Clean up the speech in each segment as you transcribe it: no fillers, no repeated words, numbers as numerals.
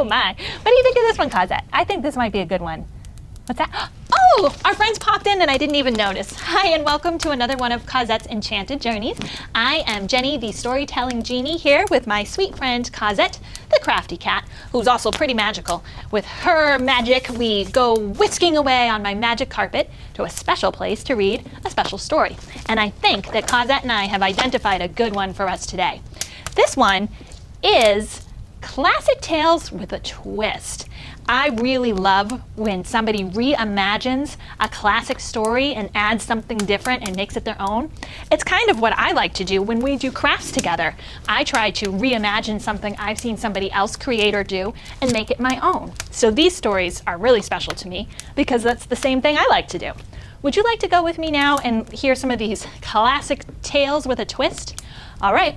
my. What do you think of this one, Cosette? I think this might be a good one. What's that? Oh, our friends popped in and I didn't even notice. Hi and welcome to another one of Cosette's Enchanted Journeys. I am Jenny, the storytelling genie, here with my sweet friend Cosette, the crafty cat, who's also pretty magical. With her magic, we go whisking away on my magic carpet to a special place to read a special story. And I think that Cosette and I have identified a good one for us today. This one is Classic Tales with a Twist. I really love when somebody reimagines a classic story and adds something different and makes it their own. It's kind of what I like to do when we do crafts together. I try to reimagine something I've seen somebody else create or do and make it my own. So these stories are really special to me because that's the same thing I like to do. Would you like to go with me now and hear some of these classic tales with a twist? All right,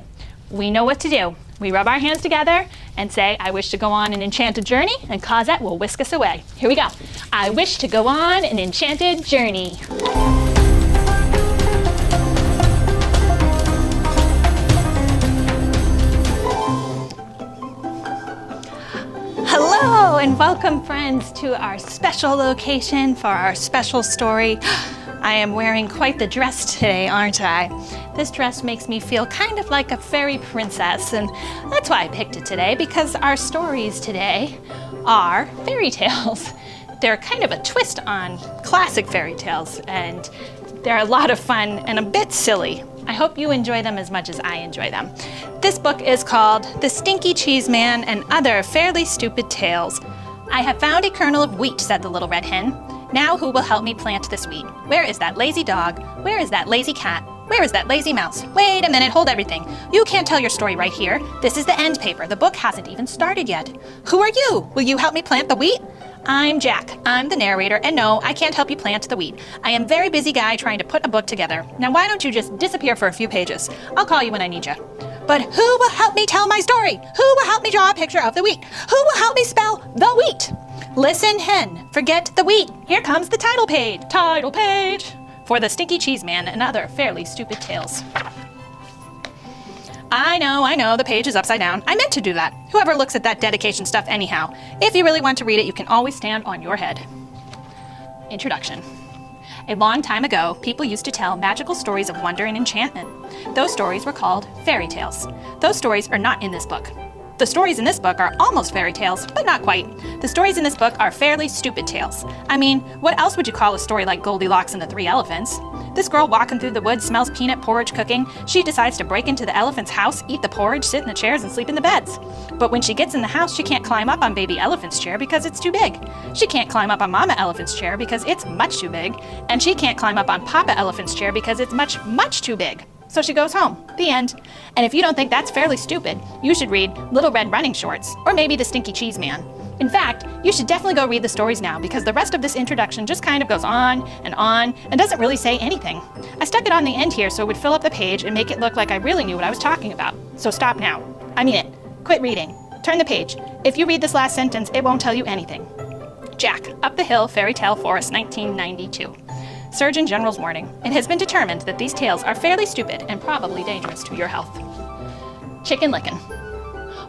we know what to do. We rub our hands together and say, I wish to go on an enchanted journey, and Cosette will whisk us away. Here we go. I wish to go on an enchanted journey. Hello and welcome, friends, to our special location for our special story. I am wearing quite the dress today, aren't I? This dress makes me feel kind of like a fairy princess, and that's why I picked it today, because our stories today are fairy tales. They're kind of a twist on classic fairy tales, and they're a lot of fun and a bit silly. I hope you enjoy them as much as I enjoy them. This book is called The StinkyCheeseMan and Other Fairly Stupid Tales. I have found a kernel of wheat, said the little red hen. Now who will help me plant this wheat? Where is that lazy dog? Where is that lazy cat? Where is that lazy mouse? Wait a minute, hold everything. You can't tell your story right here. This is the end paper. The book hasn't even started yet. Who are you? Will you help me plant the wheat? I'm Jack. I'm the narrator, and no, I can't help you plant the wheat. I am a very busy guy trying to put a book together. Now why don't you just disappear for a few pages? I'll call you when I need you. But who will help me tell my story? Who will help me draw a picture of the wheat? Who will help me spell the wheat? Listen, hen, forget the wheat. Here comes the title page. Title page for The StinkyCheeseMan and Other Fairly Stupid Tales. I know, the page is upside down. I meant to do that. Whoever looks at that dedication stuff anyhow. If you really want to read it, you can always stand on your head. Introduction. A long time ago, people used to tell magical stories of wonder and enchantment. Those stories were called fairy tales. Those stories are not in this book. The stories in this book are almost fairy tales, but not quite. The stories in this book are fairly stupid tales. I mean, what else would you call a story like Goldilocks and the Three Elephants? This girl walking through the woods smells peanut porridge cooking. She decides to break into the elephant's house, eat the porridge, sit in the chairs, and sleep in the beds. But when she gets in the house, she can't climb up on baby elephant's chair because it's too big. She can't climb up on mama elephant's chair because it's much too big. And she can't climb up on papa elephant's chair because it's much, much too big. So she goes home. The end. And if you don't think that's fairly stupid, you should read Little Red Running Shorts, or maybe The StinkyCheeseMan. In fact, you should definitely go read the stories now, because the rest of this introduction just kind of goes on and doesn't really say anything. I stuck it on the end here so it would fill up the page and make it look like I really knew what I was talking about. So stop now. I mean it. Quit reading. Turn the page. If you read this last sentence, it won't tell you anything. Jack, Up the Hill, Fairy Tale Forest, 1992. Surgeon General's warning. It has been determined that these tales are fairly stupid and probably dangerous to your health. Chicken Licken.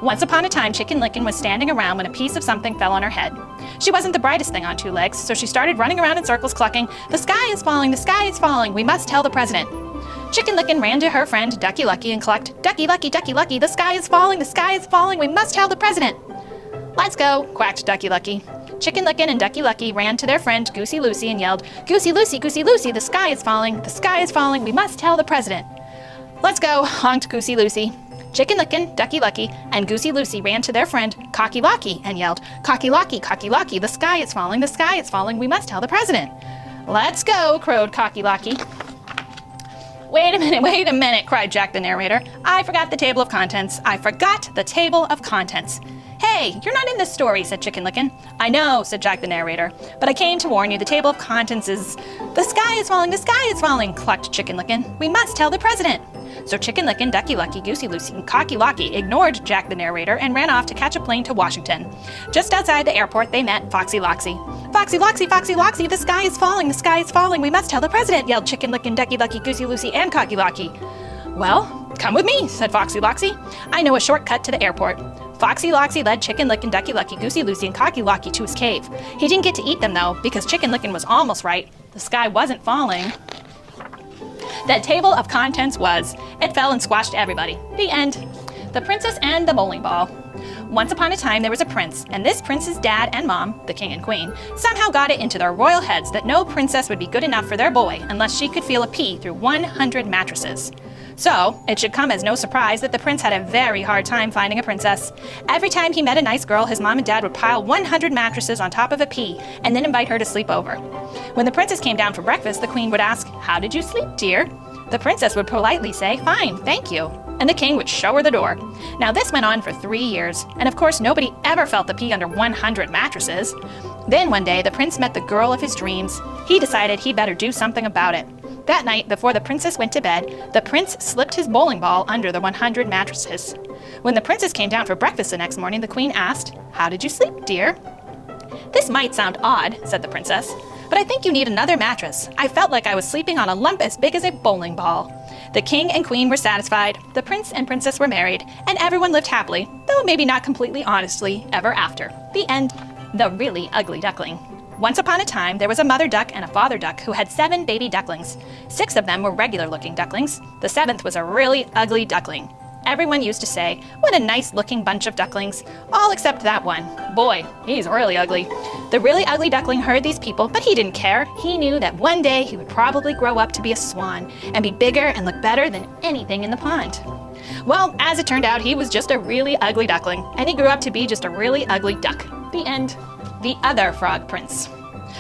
Once upon a time, Chicken Licken was standing around when a piece of something fell on her head. She wasn't the brightest thing on two legs, so she started running around in circles clucking, "The sky is falling, the sky is falling, we must tell the president." Chicken Licken ran to her friend Ducky Lucky and clucked, "Ducky Lucky, Ducky Lucky, the sky is falling, we must tell the president." "Let's go," quacked Ducky Lucky. Chicken Licken and Ducky Lucky ran to their friend Goosey Lucy and yelled, "Goosey Lucy, Goosey Lucy, the sky is falling, we must tell the president." "Let's go," honked Goosey Lucy. Chicken Licken, Ducky Lucky, and Goosey Lucy ran to their friend Cocky Locky and yelled, "Cocky Locky, the sky is falling, we must tell the president." "Let's go," crowed Cocky Locky. Wait a minute, cried Jack the narrator. I forgot the table of contents. "Hey, you're not in this story," said Chicken Licken. "I know," said Jack the narrator, "but I came to warn you, the table of contents is—" the sky is falling, clucked Chicken Licken. "We must tell the president." So Chicken Licken, Ducky Lucky, Goosey Lucy, and Cocky Locky ignored Jack the narrator and ran off to catch a plane to Washington. Just outside the airport, they met Foxy Loxy. "Foxy Loxy, the sky is falling, we must tell the president," yelled Chicken Licken, Ducky Lucky, Goosey Lucy, and Cocky Locky. Well, come with me, said Foxy Loxy. I know a shortcut to the airport. Foxy Loxy led Chicken Licken, Ducky Lucky, Goosey Lucy, and Cocky Locky to his cave. He didn't get to eat them, though, because Chicken Licken was almost right. The sky wasn't falling. That table of contents was. It fell and squashed everybody. The end. The Princess and the Bowling Ball. Once upon a time, there was a prince, and this prince's dad and mom, the king and queen, somehow got it into their royal heads that no princess would be good enough for their boy unless she could feel a pea through 100 mattresses. So, it should come as no surprise that the prince had a very hard time finding a princess. Every time he met a nice girl, his mom and dad would pile 100 mattresses on top of a pea and then invite her to sleep over. When the princess came down for breakfast, the queen would ask, "How did you sleep, dear?" The princess would politely say, "Fine, thank you." And the king would show her the door. Now this went on for 3 years, and of course nobody ever felt the pea under 100 mattresses. Then one day the prince met the girl of his dreams. He decided he better do something about it. That night, before the princess went to bed, the prince slipped his bowling ball under the 100 mattresses. When the princess came down for breakfast the next morning, the queen asked, "How did you sleep, dear?" "This might sound odd," said the princess, "but I think you need another mattress. I felt like I was sleeping on a lump as big as a bowling ball." The king and queen were satisfied, the prince and princess were married, and everyone lived happily, though maybe not completely honestly, ever after. The end. The Really Ugly Duckling. Once upon a time, there was a mother duck and a father duck who had 7 baby ducklings. 6 of them were regular-looking ducklings. The 7th was a really ugly duckling. Everyone used to say, "What a nice-looking bunch of ducklings," all except that one. Boy, he's really ugly. The really ugly duckling heard these people, but he didn't care. He knew that one day he would probably grow up to be a swan and be bigger and look better than anything in the pond. Well, as it turned out, he was just a really ugly duckling, and he grew up to be just a really ugly duck. The end. The Other Frog Prince.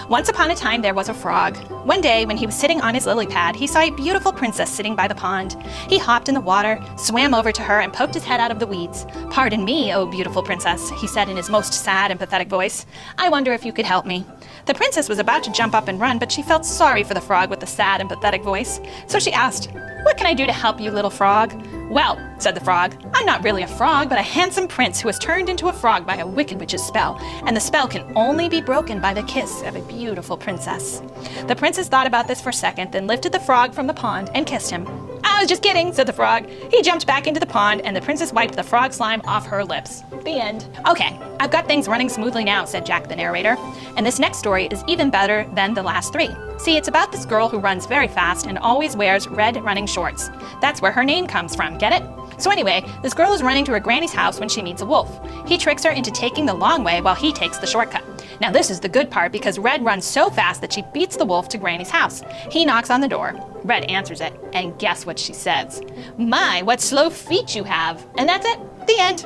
Once upon a time, there was a frog. One day, when he was sitting on his lily pad, he saw a beautiful princess sitting by the pond. He hopped in the water, swam over to her, and poked his head out of the weeds. "Pardon me, oh beautiful princess," he said in his most sad and pathetic voice. "I wonder if you could help me." The princess was about to jump up and run, but she felt sorry for the frog with the sad and pathetic voice. So she asked, "What can I do to help you, little frog?" "Well," said the frog, "I'm not really a frog, but a handsome prince who was turned into a frog by a wicked witch's spell, and the spell can only be broken by the kiss of a beautiful princess." The princess thought about this for a second, then lifted the frog from the pond and kissed him. "I was just kidding," said the frog. He jumped back into the pond, and the princess wiped the frog slime off her lips. The end. "Okay, I've got things running smoothly now," said Jack the narrator. "And this next story is even better than the last 3. See, it's about this girl who runs very fast and always wears red running shorts. That's where her name comes from, get it? So anyway, this girl is running to her granny's house when she meets a wolf. He tricks her into taking the long way while he takes the shortcut. Now this is the good part because Red runs so fast that she beats the wolf to Granny's house. He knocks on the door. Red answers it, and guess what she says? "My, what slow feet you have." And that's it. The end.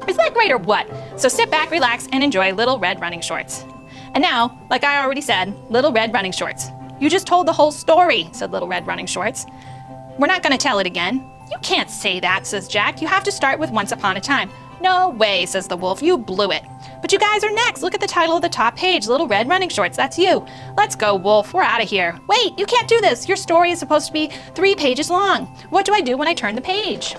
Is that great or what? So sit back, relax, and enjoy Little Red Running Shorts. And now, like I already said, Little Red Running Shorts. "You just told the whole story," said Little Red Running Shorts. "We're not going to tell it again." "You can't say that," says Jack. "You have to start with Once Upon a Time." "No way," says the wolf. "You blew it." "But you guys are next. Look at the title of the top page, Little Red Running Shorts. That's you." "Let's go, wolf. We're out of here." "Wait, you can't do this. Your story is supposed to be 3 pages long. What do I do when I turn the page?"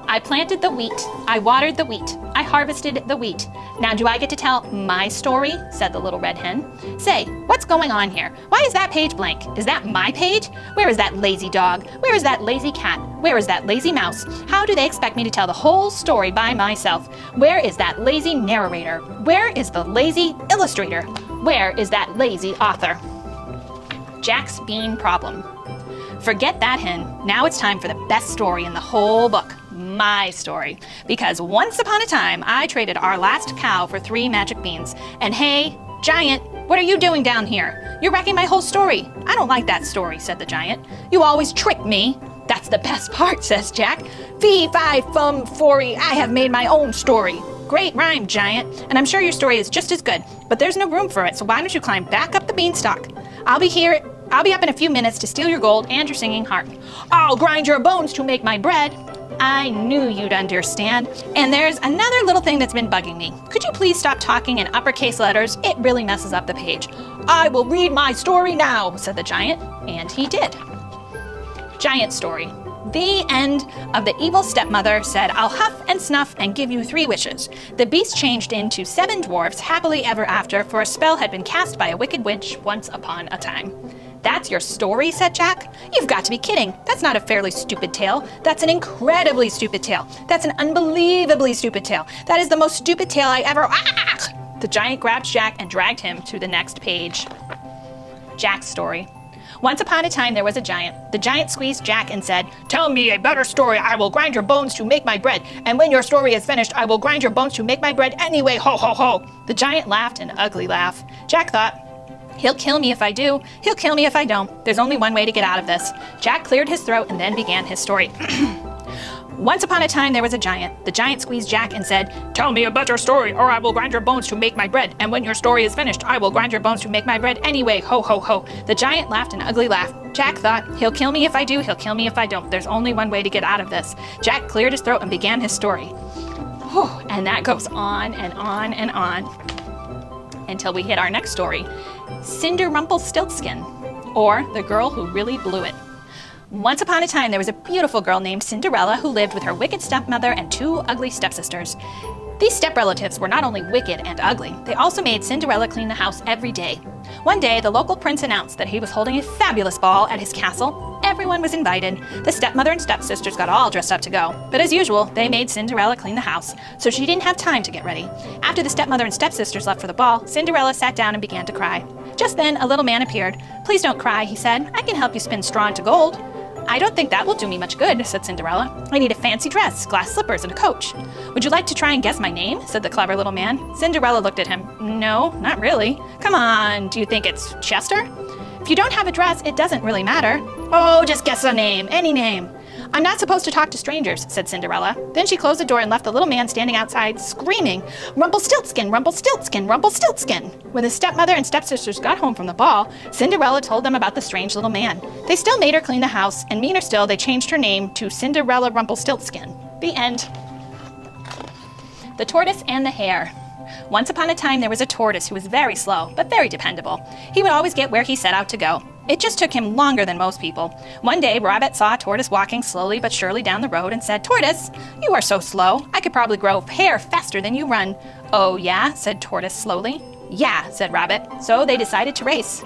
"I planted the wheat. I watered the wheat. I harvested the wheat. Now do I get to tell my story?" said the little red hen. "Say, what's going on here? Why is that page blank? Is that my page? Where is that lazy dog? Where is that lazy cat? Where is that lazy mouse? How do they expect me to tell the whole story by myself? Where is that lazy narrator? Where is the lazy illustrator? Where is that lazy author?" Jack's bean problem. Forget that hen. Now it's time for the best story in the whole book. My story. Because once upon a time, I traded our last cow for 3 magic beans. And hey, Giant, what are you doing down here? You're wrecking my whole story. "I don't like that story," said the Giant. "You always trick me." "That's the best part," says Jack. "Fee, fi, fum, fory, I have made my own story." "Great rhyme, Giant, and I'm sure your story is just as good, but there's no room for it, so why don't you climb back up the beanstalk? I'll be up in a few minutes to steal your gold and your singing harp. I'll grind your bones to make my bread." I knew you'd understand. And there's another little thing that's been bugging me. Could you please stop talking in uppercase letters? It really messes up the page. "I will read my story now," said the Giant, and he did. Giant story. The end of the evil stepmother said, "I'll huff and snuff and give you 3 wishes." The beast changed into 7 dwarfs happily ever after, for a spell had been cast by a wicked witch once upon a time. "That's your story?" said Jack. "You've got to be kidding. That's not a fairly stupid tale. That's an incredibly stupid tale. That's an unbelievably stupid tale. That is the most stupid tale I ever... Ah!" The giant grabbed Jack and dragged him to the next page. Jack's story. Once upon a time there was a giant. The giant squeezed Jack and said, "Tell me a better story. I will grind your bones to make my bread. And when your story is finished, I will grind your bones to make my bread anyway. Ho, ho, ho." The giant laughed an ugly laugh. Jack thought, "He'll kill me if I do. He'll kill me if I don't. There's only one way to get out of this." Jack cleared his throat and then began his story. Once upon a time there was a giant. The giant squeezed Jack and said, "Tell me a better story, or I will grind your bones to make my bread. And when your story is finished, I will grind your bones to make my bread anyway. Ho, ho, ho." The giant laughed an ugly laugh. Jack thought, "He'll kill me if I do. He'll kill me if I don't. There's only one way to get out of this." Jack cleared his throat and began his story. Whew, and that goes on and on and on until we hit our next story, Rumpelstiltskin, or The Girl Who Really Blew It. Once upon a time there was a beautiful girl named Cinderella who lived with her wicked stepmother and 2 ugly stepsisters. These step-relatives were not only wicked and ugly, they also made Cinderella clean the house every day. One day, the local prince announced that he was holding a fabulous ball at his castle. Everyone was invited. The stepmother and stepsisters got all dressed up to go. But as usual, they made Cinderella clean the house, so she didn't have time to get ready. After the stepmother and stepsisters left for the ball, Cinderella sat down and began to cry. Just then, a little man appeared. "Please don't cry," he said. "I can help you spin straw into gold." "I don't think that will do me much good," said Cinderella. "I need a fancy dress, glass slippers, and a coach." "Would you like to try and guess my name?" said the clever little man. Cinderella looked at him. "No, not really." "Come on, do you think it's Chester?" "If you don't have a dress, it doesn't really matter." "Oh, just guess a name, any name." "I'm not supposed to talk to strangers," said Cinderella. Then she closed the door and left the little man standing outside, screaming, "Rumpelstiltskin, Rumpelstiltskin, Rumpelstiltskin!" When the stepmother and stepsisters got home from the ball, Cinderella told them about the strange little man. They still made her clean the house, and meaner still, they changed her name to Cinderella Rumpelstiltskin. The end. The Tortoise and the Hare. Once upon a time there was a tortoise who was very slow, but very dependable. He would always get where he set out to go. It just took him longer than most people. One day, Rabbit saw a tortoise walking slowly but surely down the road and said, "Tortoise, you are so slow. I could probably grow hair faster than you run." "Oh, yeah?" said Tortoise slowly. "Yeah," said Rabbit. So they decided to race.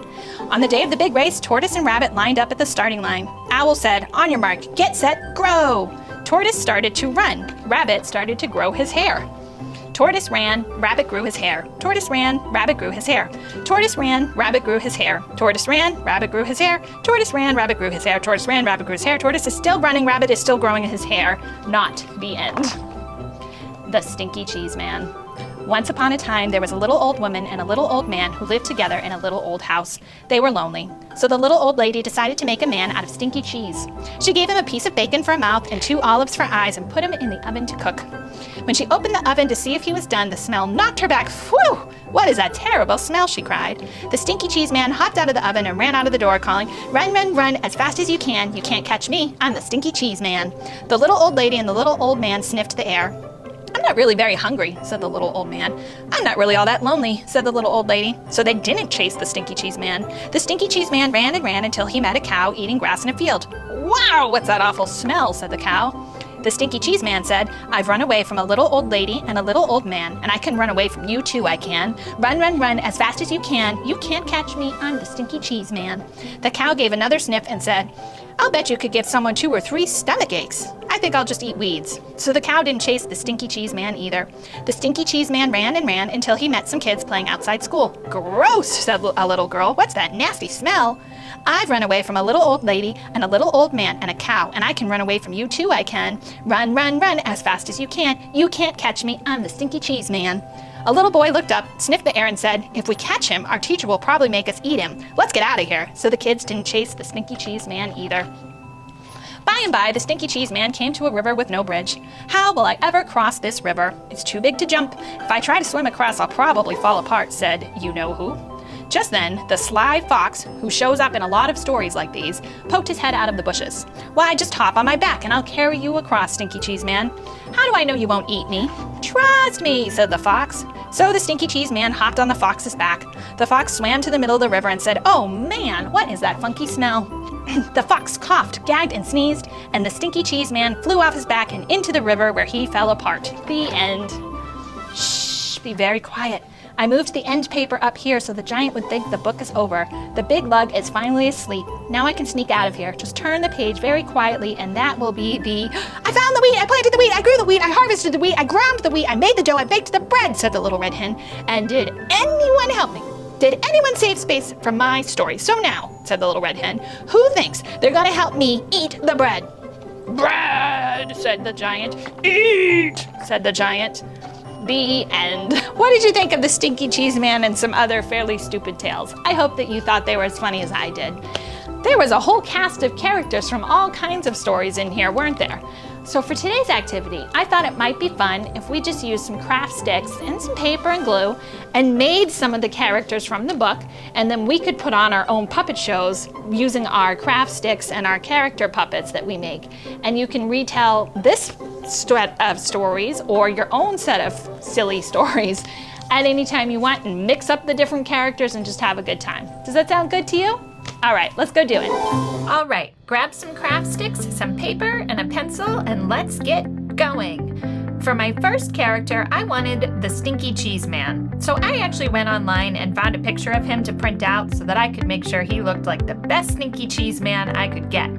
On the day of the big race, Tortoise and Rabbit lined up at the starting line. Owl said, "On your mark, get set, grow." Tortoise started to run. Rabbit started to grow his hair. Tortoise ran, Rabbit grew his hair. Tortoise ran, Rabbit grew his hair. Tortoise ran, Rabbit grew his hair. Tortoise ran, Rabbit grew his hair. Tortoise ran, Rabbit grew his hair. Tortoise ran, Rabbit grew his hair. Tortoise is still running, Rabbit is still growing his hair. Not the end. The StinkyCheeseMan. Once upon a time, there was a little old woman and a little old man who lived together in a little old house. They were lonely. So the little old lady decided to make a man out of stinky cheese. She gave him a piece of bacon for a mouth and 2 olives for eyes and put him in the oven to cook. When she opened the oven to see if he was done, the smell knocked her back. "Phew! What is that terrible smell?" she cried. The StinkyCheeseMan hopped out of the oven and ran out of the door, calling, "Run, run, run, as fast as you can. You can't catch me. I'm the StinkyCheeseMan." The little old lady and the little old man sniffed the air. "I'm not really very hungry," said the little old man. "I'm not really all that lonely," said the little old lady. So they didn't chase the StinkyCheeseMan. The StinkyCheeseMan ran and ran until he met a cow eating grass in a field. "Wow, what's that awful smell?" said the cow. The StinkyCheeseMan said, "I've run away from a little old lady and a little old man, and I can run away from you too, I can. Run, run, run, as fast as you can. You can't catch me, I'm the StinkyCheeseMan." The cow gave another sniff and said, "I'll bet you could give someone 2 or 3 stomach aches. I think I'll just eat weeds." So the cow didn't chase the StinkyCheeseMan either. The StinkyCheeseMan ran and ran until he met some kids playing outside school. "Gross," said a little girl. "What's that nasty smell?" "I've run away from a little old lady and a little old man and a cow, and I can run away from you too, I can. Run, run, run, as fast as you can. You can't catch me, I'm the StinkyCheeseMan." A little boy looked up, sniffed the air, and said, "If we catch him, our teacher will probably make us eat him. Let's get out of here." So the kids didn't chase the StinkyCheeseMan either. By and by, the StinkyCheeseMan came to a river with no bridge. "How will I ever cross this river? It's too big to jump. If I try to swim across, I'll probably fall apart," said you-know-who. Just then, the sly fox, who shows up in a lot of stories like these, poked his head out of the bushes. "Why, just hop on my back and I'll carry you across, StinkyCheeseMan." "How do I know you won't eat me?" "Trust me," said the fox. So the StinkyCheeseMan hopped on the fox's back. The fox swam to the middle of the river and said, "Oh man, what is that funky smell?" The fox coughed, gagged, and sneezed, and the Stinky Cheese Man flew off his back and into the river where he fell apart. The end. Shh, be very quiet. I moved the end paper up here so the giant would think the book is over. The big lug is finally asleep. Now I can sneak out of here. Just turn the page very quietly and that will be the... I found the wheat! I planted the wheat! I grew the wheat! I harvested the wheat! I ground the wheat! I made the dough! I baked the bread! Said the little red hen. And did anyone help me? Did anyone save space from my story? So now, said the little red hen, who thinks they're gonna help me eat the bread? Bread, said the giant. Eat, said the giant. The end. What did you think of the Stinky Cheese Man and some other fairly stupid tales? I hope that you thought they were as funny as I did. There was a whole cast of characters from all kinds of stories in here, weren't there? So for today's activity, I thought it might be fun if we just used some craft sticks and some paper and glue and made some of the characters from the book, and then we could put on our own puppet shows using our craft sticks and our character puppets that we make. And you can retell this set of stories or your own set of silly stories at any time you want and mix up the different characters and just have a good time. Does that sound good to you? All right, let's go do it. All right, grab some craft sticks, some paper, and a pencil, and let's get going. For my first character, I wanted the Stinky Cheese Man. So I actually went online and found a picture of him to print out so that I could make sure he looked like the best Stinky Cheese Man I could get.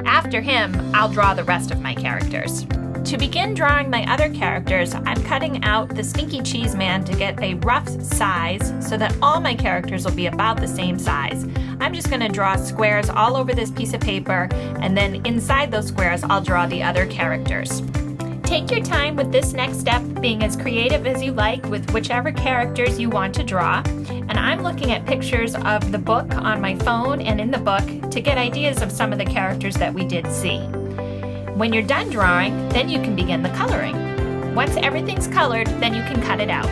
After him, I'll draw the rest of my characters. To begin drawing my other characters, I'm cutting out the Stinky Cheese Man to get a rough size so that all my characters will be about the same size. I'm just going to draw squares all over this piece of paper, and then inside those squares I'll draw the other characters. Take your time with this next step, being as creative as you like with whichever characters you want to draw. And I'm looking at pictures of the book on my phone and in the book to get ideas of some of the characters that we did see. When you're done drawing, then you can begin the coloring. Once everything's colored, then you can cut it out.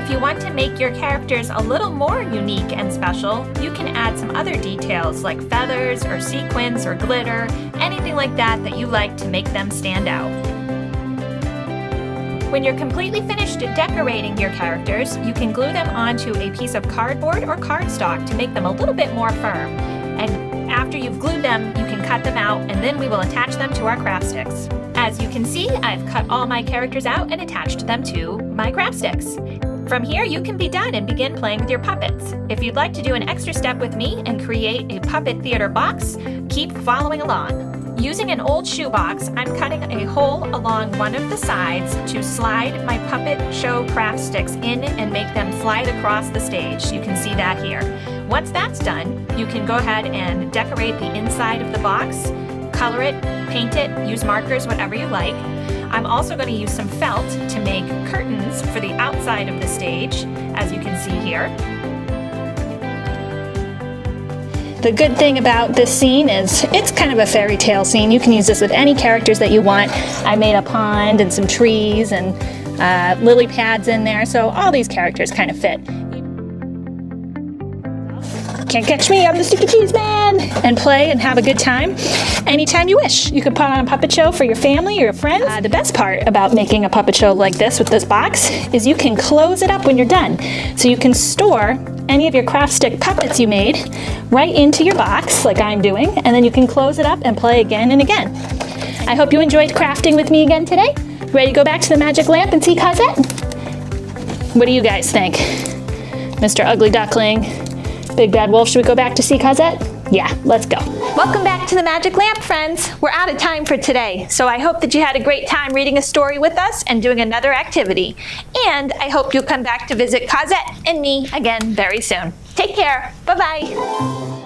If you want to make your characters a little more unique and special, you can add some other details like feathers or sequins or glitter, anything like that that you like to make them stand out. When you're completely finished decorating your characters, you can glue them onto a piece of cardboard or cardstock to make them a little bit more firm. And after you've glued them, you can cut them out, and then we will attach them to our craft sticks. As you can see, I've cut all my characters out and attached them to my craft sticks. From here, you can be done and begin playing with your puppets. If you'd like to do an extra step with me and create a puppet theater box, keep following along. Using an old shoebox, I'm cutting a hole along one of the sides to slide my puppet show craft sticks in and make them slide across the stage. You can see that here. Once that's done, you can go ahead and decorate the inside of the box, color it, paint it, use markers, whatever you like. I'm also going to use some felt to make curtains for the outside of the stage, as you can see here. The good thing about this scene is it's kind of a fairy tale scene. You can use this with any characters that you want. I made a pond and some trees and lily pads in there, so all these characters kind of fit. Can't catch me, I'm the Stinky Cheese Man! And play and have a good time anytime you wish. You can put on a puppet show for your family or your friends. The best part about making a puppet show like this with this box is you can close it up when you're done. So you can store any of your craft stick puppets you made right into your box, like I'm doing, and then you can close it up and play again and again. I hope you enjoyed crafting with me again today. Ready to go back to the magic lamp and see Cosette? What do you guys think? Mr. Ugly Duckling, Big Bad Wolf, should we go back to see Cosette? Yeah, let's go. Welcome back to the Magic Lamp, friends. We're out of time for today, so I hope that you had a great time reading a story with us and doing another activity. And I hope you'll come back to visit Cosette and me again very soon. Take care. Bye-bye.